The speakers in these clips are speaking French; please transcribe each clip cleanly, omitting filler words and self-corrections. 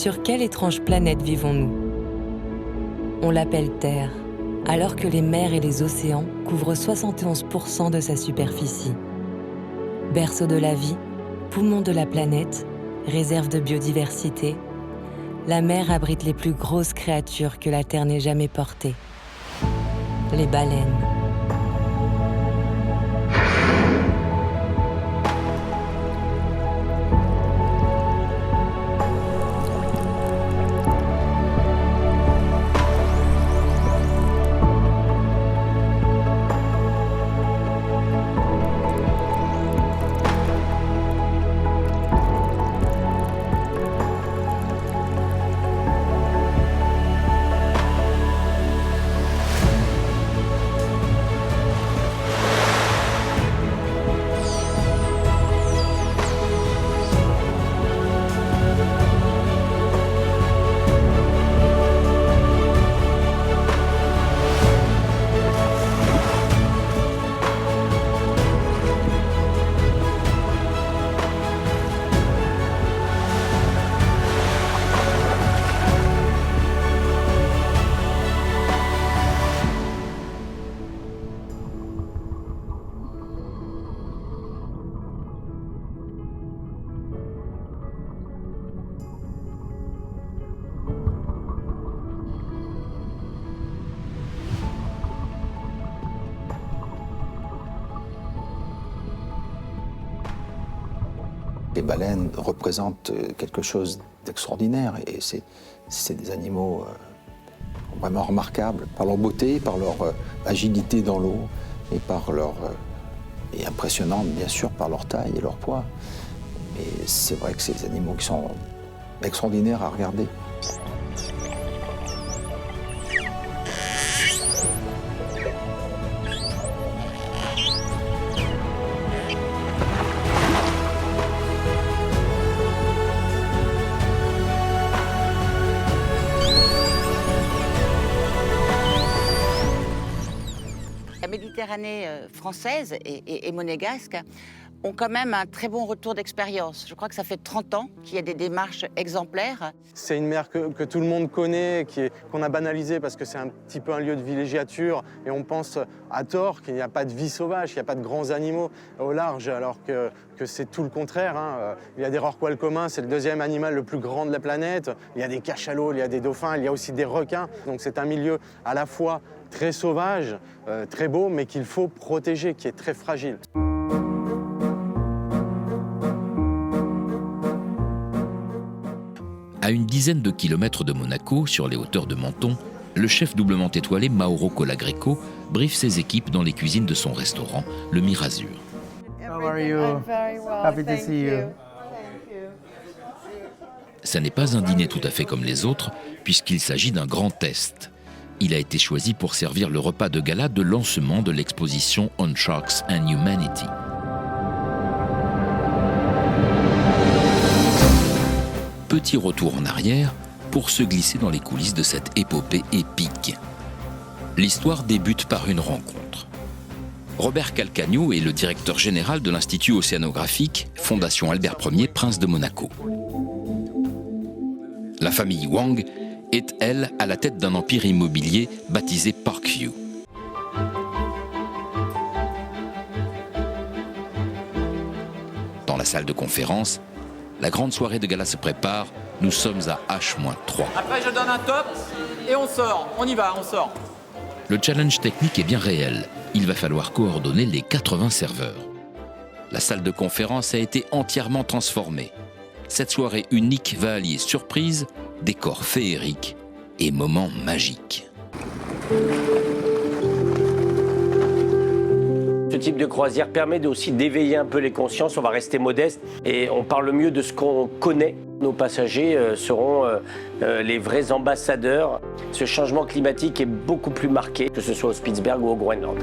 Sur quelle étrange planète vivons-nous? On l'appelle Terre, alors que les mers et les océans couvrent 71% de sa superficie. Berceau de la vie, poumon de la planète, réserve de biodiversité, la mer abrite les plus grosses créatures que la Terre n'ait jamais portées. Les baleines. Les baleines représentent quelque chose d'extraordinaire et c'est des animaux vraiment remarquables par leur beauté, par leur agilité dans l'eau et impressionnantes bien sûr par leur taille et leur poids. Mais c'est vrai que c'est des animaux qui sont extraordinaires à regarder. La Méditerranée française et monégasque ont quand même un très bon retour d'expérience. Je crois que ça fait 30 ans qu'il y a des démarches exemplaires. C'est une mer que tout le monde connaît, qu'on a banalisée parce que c'est un petit peu un lieu de villégiature et on pense à tort qu'il n'y a pas de vie sauvage, qu'il n'y a pas de grands animaux au large, alors que c'est tout le contraire. Il y a des rorquals communs, c'est le deuxième animal le plus grand de la planète. Il y a des cachalots, il y a des dauphins, il y a aussi des requins. Donc c'est un milieu à la fois très sauvage, très beau, mais qu'il faut protéger, qui est très fragile. À une dizaine de kilomètres de Monaco, sur les hauteurs de Menton, le chef doublement étoilé Mauro Colagreco briefe ses équipes dans les cuisines de son restaurant, le Mirazur. How are you? Happy to see you. Ça n'est pas un dîner tout à fait comme les autres, puisqu'il s'agit d'un grand test. Il a été choisi pour servir le repas de gala de lancement de l'exposition On Sharks and Humanity. Petit retour en arrière pour se glisser dans les coulisses de cette épopée épique. L'histoire débute par une rencontre. Robert Calcagno est le directeur général de l'Institut océanographique, Fondation Albert Ier, Prince de Monaco. La famille Wang est, elle, à la tête d'un empire immobilier baptisé Parkview. Dans la salle de conférence, la grande soirée de gala se prépare. Nous sommes à H-3. Après, je donne un top et on sort. On y va, on sort. Le challenge technique est bien réel. Il va falloir coordonner les 80 serveurs. La salle de conférence a été entièrement transformée. Cette soirée unique va allier surprise, décor féerique et moments magiques. Ce type de croisière permet aussi d'éveiller un peu les consciences, on va rester modeste et on parle mieux de ce qu'on connaît. Nos passagers seront les vrais ambassadeurs. Ce changement climatique est beaucoup plus marqué, que ce soit au Spitzberg ou au Groenland.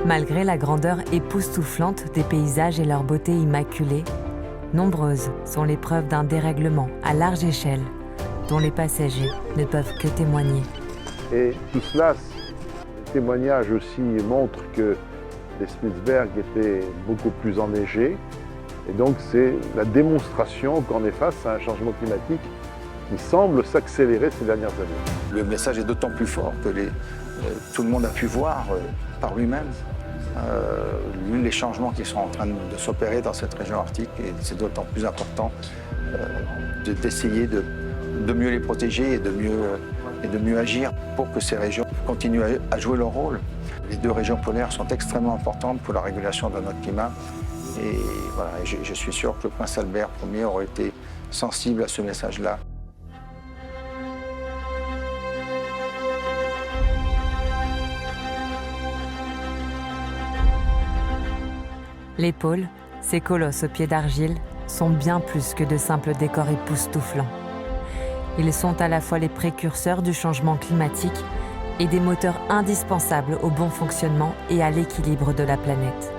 Malgré la grandeur époustouflante des paysages et leur beauté immaculée, nombreuses sont les preuves d'un dérèglement à large échelle dont les passagers ne peuvent que témoigner. Et tout cela témoignages aussi montrent que les Spitzberg étaient beaucoup plus enneigés. Et donc c'est la démonstration qu'on est face à un changement climatique qui semble s'accélérer ces dernières années. Le message est d'autant plus fort que tout le monde a pu voir par lui-même les changements qui sont en train de s'opérer dans cette région arctique, et c'est d'autant plus important d'essayer de mieux les protéger et de mieux agir pour que ces régions continuent à jouer leur rôle. Les deux régions polaires sont extrêmement importantes pour la régulation de notre climat, et voilà, je suis sûr que le prince Albert Ier aurait été sensible à ce message-là. Les pôles, ces colosses aux pieds d'argile, sont bien plus que de simples décors époustouflants. Ils sont à la fois les précurseurs du changement climatique et des moteurs indispensables au bon fonctionnement et à l'équilibre de la planète.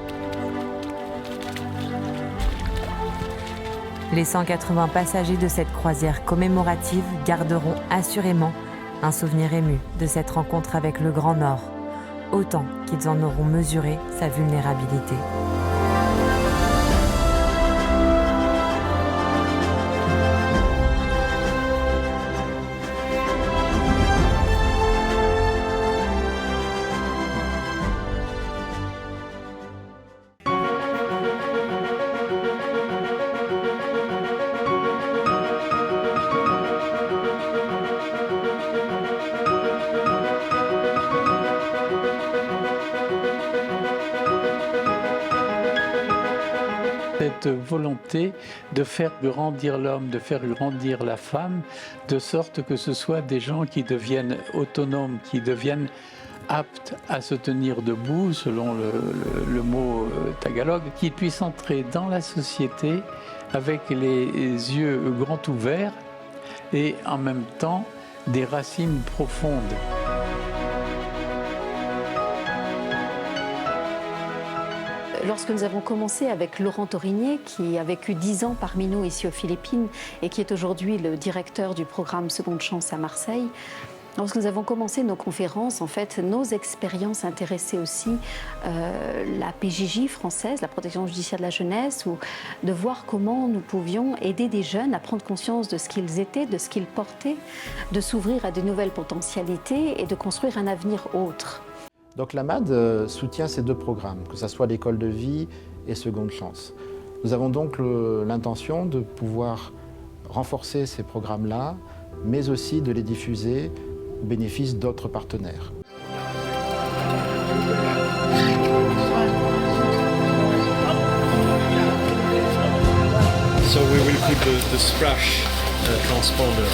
Les 180 passagers de cette croisière commémorative garderont assurément un souvenir ému de cette rencontre avec le Grand Nord, autant qu'ils en auront mesuré sa vulnérabilité. Cette volonté de faire grandir l'homme, de faire grandir la femme, de sorte que ce soit des gens qui deviennent autonomes, qui deviennent aptes à se tenir debout, selon le mot tagalog, qui puissent entrer dans la société avec les yeux grands ouverts et en même temps des racines profondes. Lorsque nous avons commencé avec Laurent Torigné, qui a vécu 10 ans parmi nous ici aux Philippines et qui est aujourd'hui le directeur du programme Seconde Chance à Marseille, lorsque nous avons commencé nos conférences, en fait, nos expériences intéressaient aussi la PJJ française, la protection judiciaire de la jeunesse, ou de voir comment nous pouvions aider des jeunes à prendre conscience de ce qu'ils étaient, de ce qu'ils portaient, de s'ouvrir à de nouvelles potentialités et de construire un avenir autre. Donc l'AMAD soutient ces deux programmes, que ce soit l'école de vie et Seconde Chance. Nous avons donc l'intention de pouvoir renforcer ces programmes-là, mais aussi de les diffuser au bénéfice d'autres partenaires. So we will put the splash transponder.